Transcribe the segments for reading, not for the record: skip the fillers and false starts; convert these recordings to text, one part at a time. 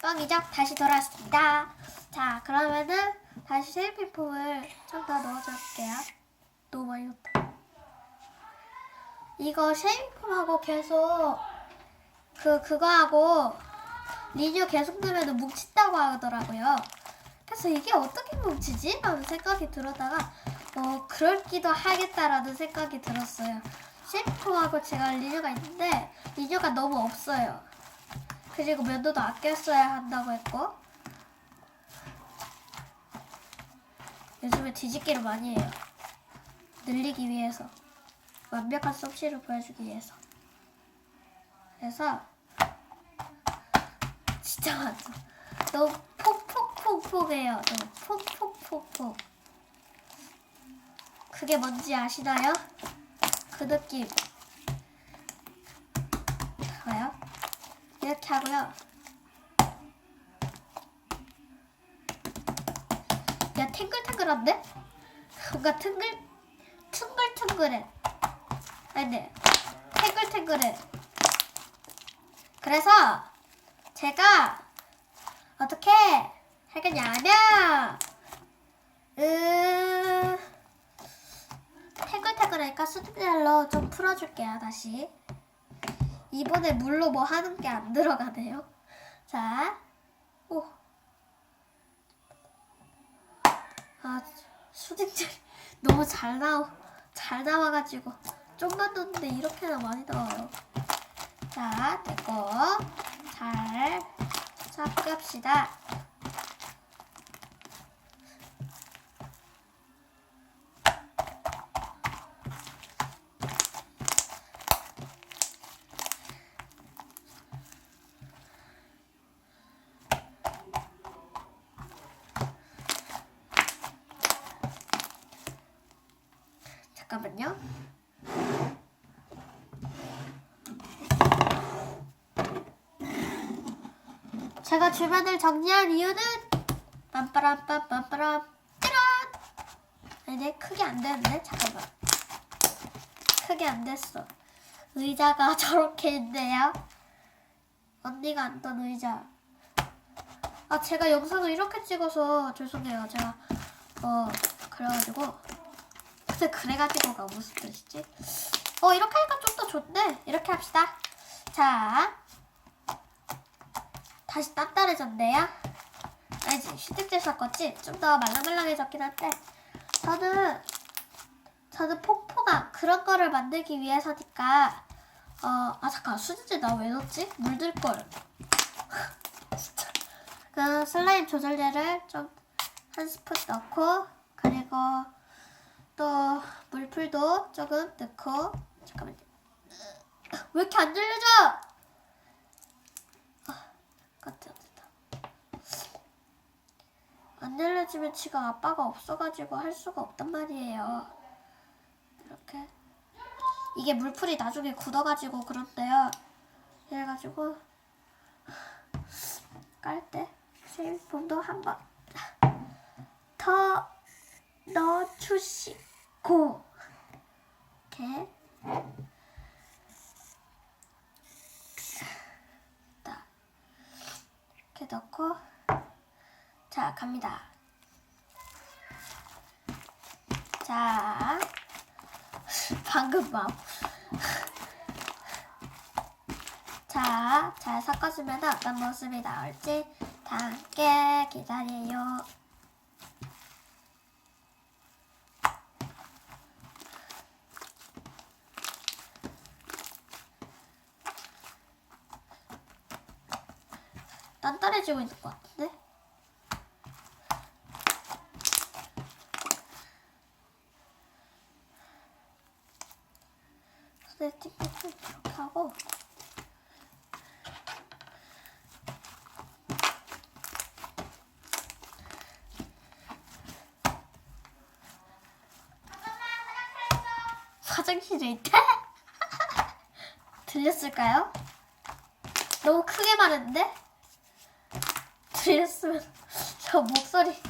뻥이죠? 다시 돌아왔습니다. 자, 그러면은 다시 셀핑폼을 좀 더 넣어줄게요. 너무 많이 넣었다. 이거 쉐이핑폼하고 계속 그거하고 리뉴 계속 넣으면 뭉친다고 하더라고요. 그래서 이게 어떻게 뭉치지? 라는 생각이 들었다가 그럴기도 하겠다라는 생각이 들었어요. 쉐이핑폼하고 제가 리뉴가 있는데 리뉴가 너무 없어요. 그리고 면도도 아껴 써야 한다고 했고 요즘에 뒤집기를 많이 해요. 늘리기 위해서 완벽한 솜씨를 보여주기 위해서. 그래서 진짜 많죠. 너무 폭폭폭폭해요. 너무 폭폭폭폭. 그게 뭔지 아시나요? 그 느낌. 봐요. 이렇게 하고요. 야, 탱글탱글한데? 뭔가 퉁글퉁글해. 아니, 탱글탱글해. 그래서 제가 어떻게 할 거냐면 탱글탱글하니까 수딩젤로 좀 풀어줄게요. 다시. 이번에 물로 뭐 하는 게 안 들어가네요. 자, 오. 아, 수딩젤 너무 잘 나와가지고 좀만 넣었는데 이렇게나 많이 나와요. 자, 됐고 잘 섞읍시다. 잠깐만요. 제가 주변을 정리한 이유는 빰빠람빰빰빠람 짜란. 아니, 크게 안 되는데? 잠깐만. 크게 안 됐어. 의자가 저렇게 있네요. 언니가 앉던 의자. 아, 제가 영상을 이렇게 찍어서 죄송해요. 제가 그래가지고 근데 그래가지고가 무슨 뜻이지? 이렇게 하니까 좀 더 좋네. 이렇게 합시다. 자, 다시 단단해졌네요. 아니지, 휴대폰 샀겠지? 좀 더 말랑말랑해졌긴 한데 저는 퐁퐁한 그런 거를 만들기 위해서니까 잠깐, 수지지 나 왜 넣었지? 물들걸. 진짜. 그 슬라임 조절제를 좀 한 스푼 넣고, 그리고 또 물풀도 조금 넣고. 잠깐만요. 왜 이렇게 안 들려져? 안 들려주면 지금 아빠가 없어가지고 할 수가 없단 말이에요. 이렇게. 이게 물풀이 나중에 굳어가지고 그런데요. 이래가지고 깔 때 쉐이핑폼도 한 번 더 넣어주시고 이렇게 이렇게 넣고 자, 갑니다. 자, 방금 막 자, 잘 섞어주면 어떤 모습이 나올지 다 함께 기다려요. 단단해지고 있는 것 같은데? 스네틱 이렇게 하고 화장실에 있대? 들렸을까요? 너무 크게 말했는데? 들렸으면 저 목소리.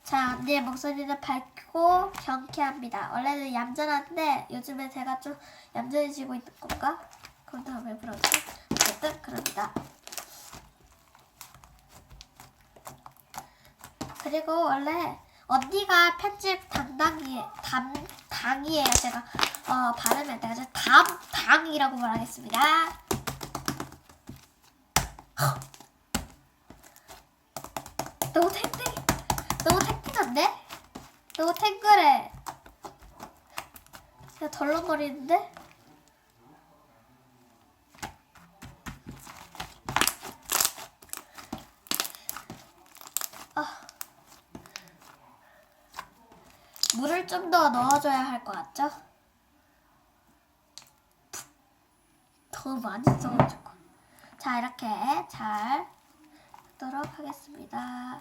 자, 언니의 목소리는 밝고 경쾌합니다. 원래는 얌전한데 요즘에 제가 좀 얌전해지고 있는 건가? 그럼 다음에 그러지? 어쨌든 그럽니다. 그리고 원래 언니가 편집 담당이에요. 제가 발음이 안 돼가지고 담당이라고 말하겠습니다. 너무 탱탱한데? 너무 탱글해. 그냥 덜렁거리는데? 물을 좀 더 넣어줘야 할 것 같죠? 더 많이 써가지고. 자, 이렇게 잘 하도록 하겠습니다.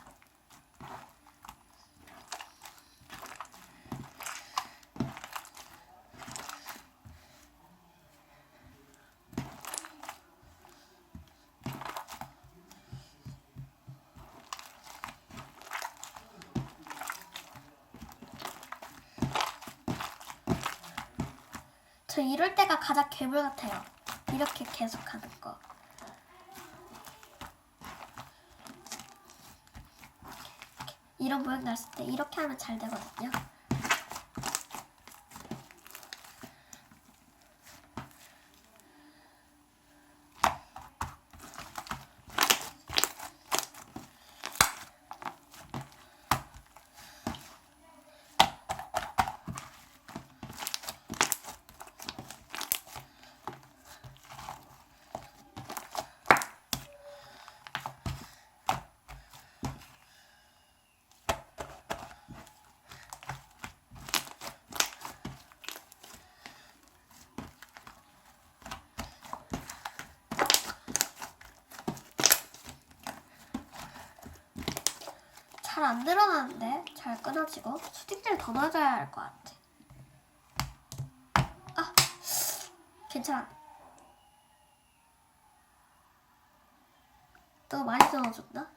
저 이럴 때가 가장 괴물 같아요. 이렇게 계속 하는 거. 이런 모양 났을 때 이렇게 하면 잘 되거든요. 잘 안 늘어나는데 잘 끊어지고 수딩젤 더 넣어줘야 할 것 같아. 아, 괜찮아. 또 많이 넣어줬나?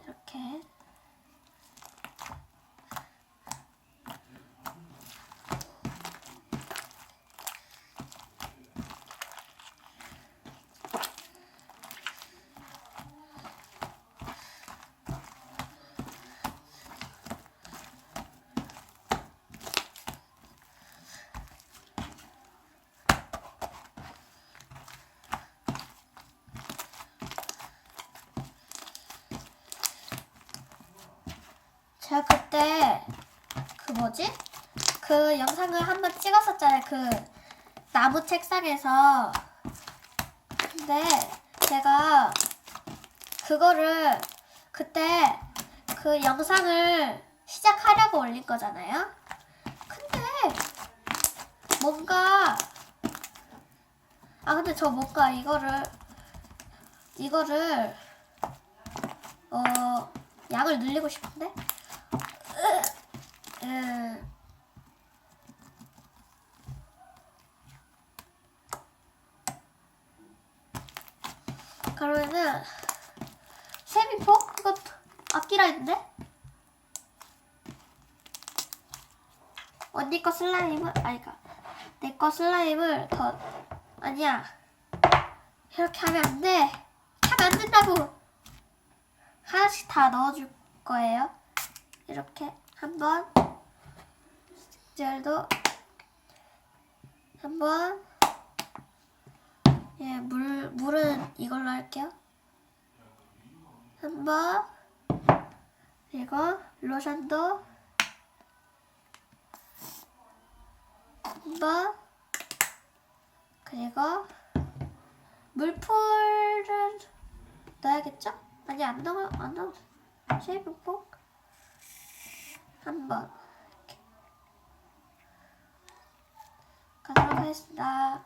이렇게. 제가 그때 그 영상을 한번 찍었었잖아요. 그 나무 책상에서. 근데 제가 그거를 그때 그 영상을 시작하려고 올린 거잖아요. 근데 근데 저 뭔가 이거를 양을 늘리고 싶은데 그러면은 세미포? 이거 아끼라 했는데? 언니 거 슬라임을 내 거 슬라임을 아니야, 이렇게 하면 안 돼. 하면 안 된다고. 하나씩 다 넣어줄 거예요. 이렇게 한번 젤도 한번. 예, 물은 이걸로 할게요. 한번. 그리고 로션도 한번. 그리고 물풀을 넣어야겠죠? 아니, 안 넣어도 쉐이빙폼 한번 이렇게 가도록 하겠습니다.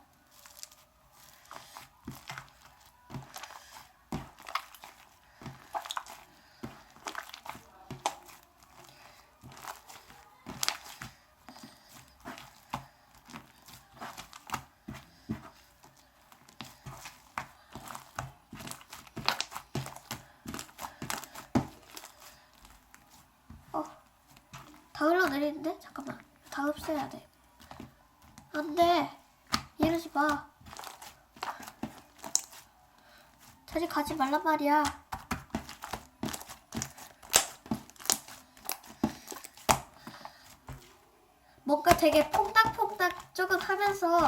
다 흘러내리는데? 잠깐만. 다 흡수해야 돼. 안 돼. 이러지 마. 저리 가지 말란 말이야. 뭔가 되게 퐁당퐁당 조금 하면서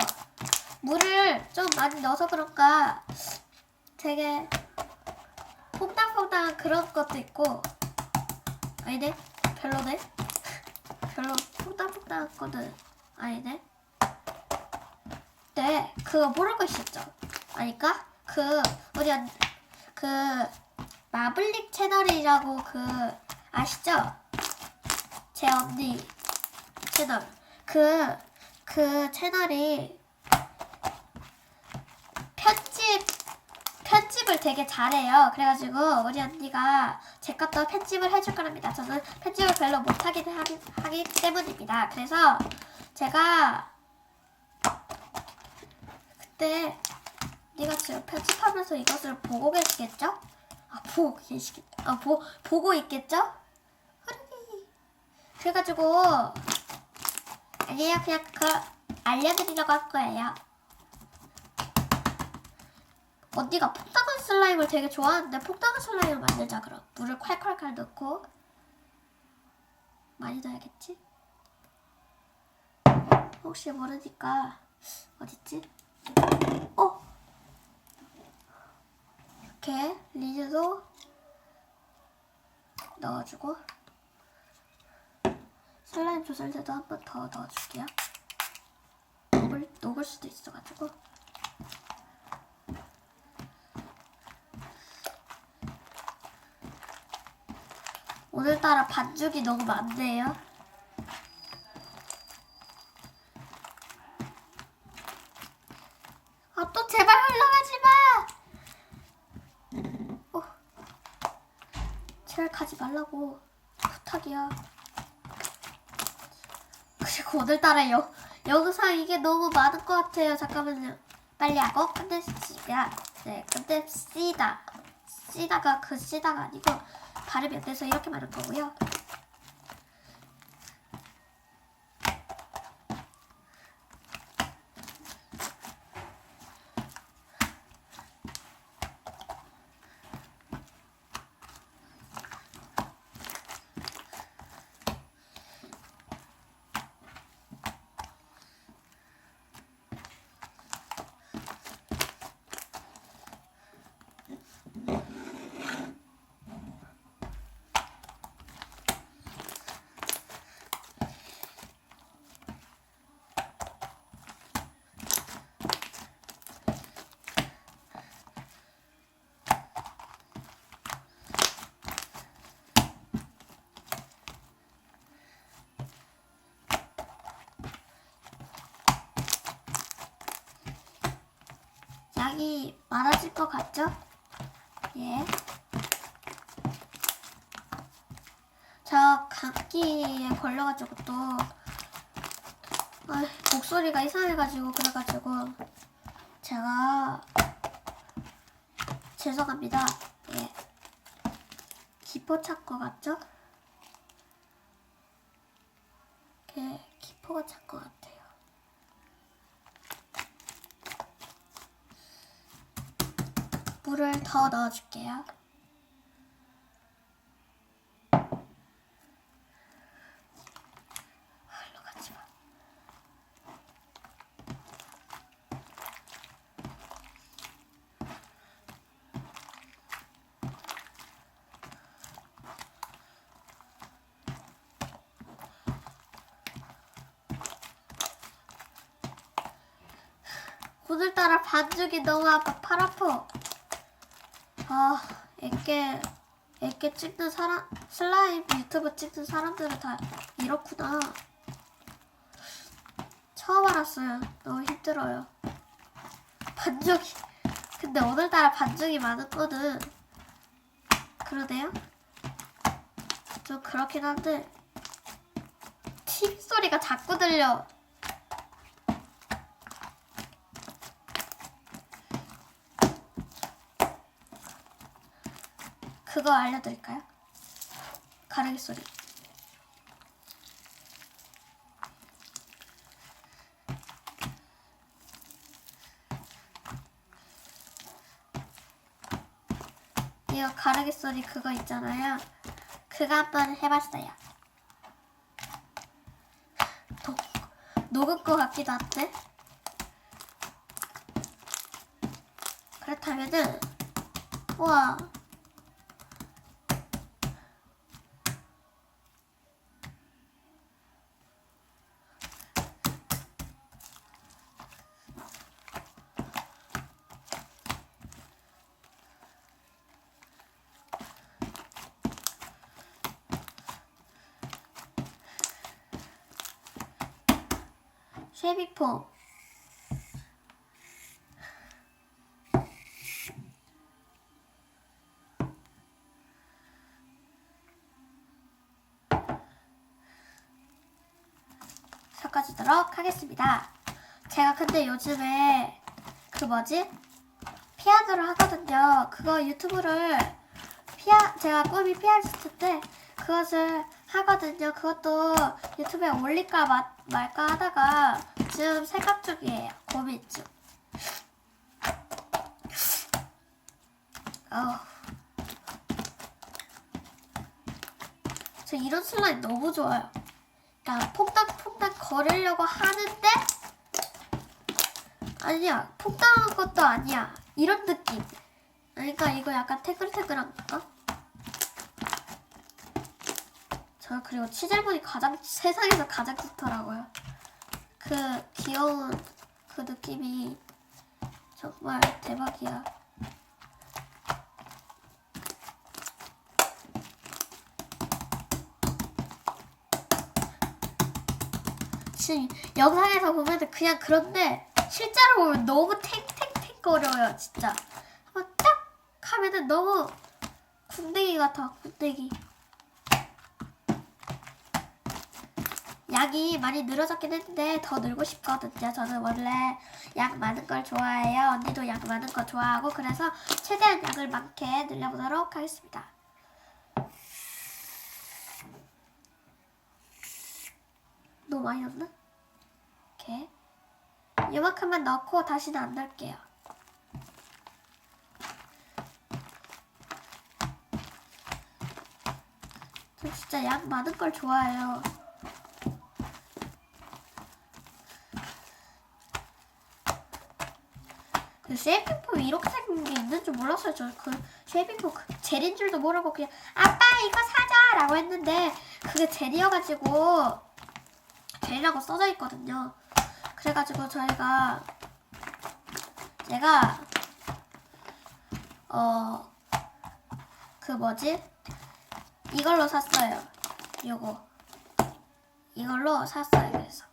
물을 좀 많이 넣어서 그런가 되게 퐁당퐁당한 그런 것도 있고 아니네? 별로네? 별로 퐁당퐁당한 거는 아니네? 네, 그거 모르고 있었죠? 아니까? 그 마블릭 채널이라고 아시죠? 제 언니 채널. 그 채널이 편집을 되게 잘해요. 그래가지고 우리 언니가 제 것도 편집을 해줄 거랍니다. 저는 편집을 별로 하기 때문입니다. 그래서 제가 그때 네가 지금 편집하면서 이것을 보고 계시겠죠? 보고 있겠죠? 그래가지고 아니에요. 그냥 그걸 알려드리려고 할 거예요. 언니가 폭당한 슬라임을 되게 좋아하는데 폭당한 슬라임을 만들자 그럼. 물을 콸콸콸 넣고 많이 넣어야겠지? 혹시 모르니까 어딨지? 이렇게 리즈도 넣어주고 슬라임 조절제도 한 번 더 넣어줄게요. 녹을 수도 있어가지고. 오늘따라 반죽이 너무 많네요. 아, 또 제발 흘러가지 마! 제발 가지 말라고. 부탁이야. 그리고 오늘따라 영상 이게 너무 많은 것 같아요. 잠깐만요. 빨리 하고 끝냅시다. 네, 끝냅시다. 씨다가 그 씨다가 아니고 발음이 안 돼서 이렇게 말할 거고요. 양이 많아질 것 같죠? 예. 저 감기에 걸려가지고 또 목소리가 이상해가지고 그래가지고 제가 죄송합니다. 예. 기포 찬 것 같죠? 이렇게 기포가 찬 것 같아요. 물을 더 넣어줄게요. 흘러가지 마. 오늘따라 반죽이 너무 아파. 팔 아파. 애게 찍는 사람, 슬라임 유튜브 찍는 사람들은 다 이렇구나. 처음 알았어요. 너무 힘들어요. 반죽이. 근데 오늘따라 반죽이 많은 거는 그러네요. 좀 그렇긴 한데 TV 소리가 자꾸 들려. 그거 알려드릴까요? 가르기 소리. 이거 가르기 소리 그거 있잖아요. 그거 한번 해봤어요. 녹을 것 같기도 한데. 그렇다면은 우와. 쉐이빙폼. 섞어주도록 하겠습니다. 제가 근데 요즘에 그 뭐지? 피아노를 하거든요. 그거 유튜브를 제가 꿈이 피아니스트인데 그것을 하거든요. 그것도 유튜브에 올릴까 말까 하다가 지금 생각 중이에요. 고민 중. 저 이런 슬라임 너무 좋아요. 그러니까 퐁당퐁당 거리려고 하는데 아니야. 퐁당한 것도 아니야. 이런 느낌. 그러니까 이거 약간 태글태글한 건가? 저 그리고 치젤몬이 세상에서 가장 좋더라고요. 그 귀여운 그 느낌이 정말 대박이야. 지금 영상에서 보면 그냥 그런데 실제로 보면 너무 탱탱탱거려요. 진짜 한번 딱 하면은 너무 궁뎅이 같아. 궁뎅이. 양이 많이 늘어졌긴 했는데 더 늘고 싶거든요. 저는 원래 양 많은 걸 좋아해요. 언니도 양 많은 거 좋아하고 그래서 최대한 양을 많게 늘려보도록 하겠습니다. 너무 많이 넣나? 이렇게 이만큼만 넣고 다시는 안 넣을게요. 저 진짜 양 많은 걸 좋아해요. 그 쉐이빙폼이 이렇게 생긴 게 있는 줄 몰랐어요. 저 그 쉐이빙폼 젤인 줄도 모르고 그냥 아빠 이거 사자 라고 했는데 그게 젤이어가지고 젤이라고 써져 있거든요. 그래가지고 제가 그 뭐지? 이걸로 샀어요. 이걸로 샀어요. 그래서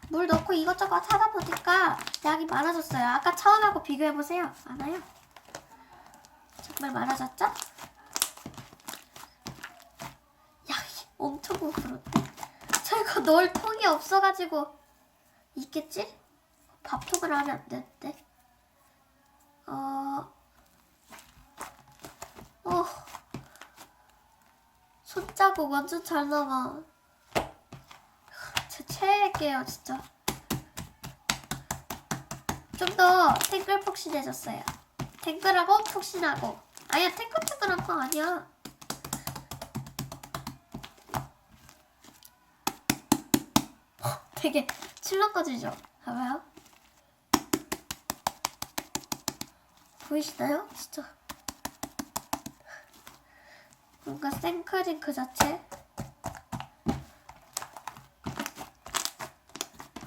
물 넣고 이것저것 하다 보니까 양이 많아졌어요. 아까 처음하고 비교해보세요. 많아요. 정말 많아졌죠? 양이 엄청 부풀었네. 저희가 넣을 통이 없어가지고 있겠지? 밥통을 하면 안 되는데. 손자국 완전 잘 나와. 제 최애게요 진짜. 좀 더 탱글폭신해졌어요. 탱글하고 폭신하고. 아니야 탱글탱글한 거 아니야. 되게 칠렁거지죠? 봐봐요. 보이시나요? 진짜 뭔가 생크림 그 자체.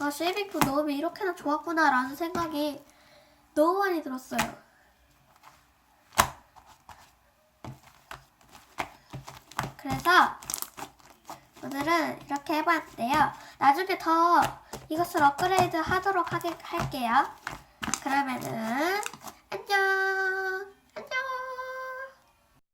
아 쉐이빙폼 넣으면 이렇게나 좋았구나 라는 생각이 너무 많이 들었어요. 그래서 오늘은 이렇게 해봤는데요. 나중에 더 이것을 업그레이드 하도록 할게요. 그러면은 안녕.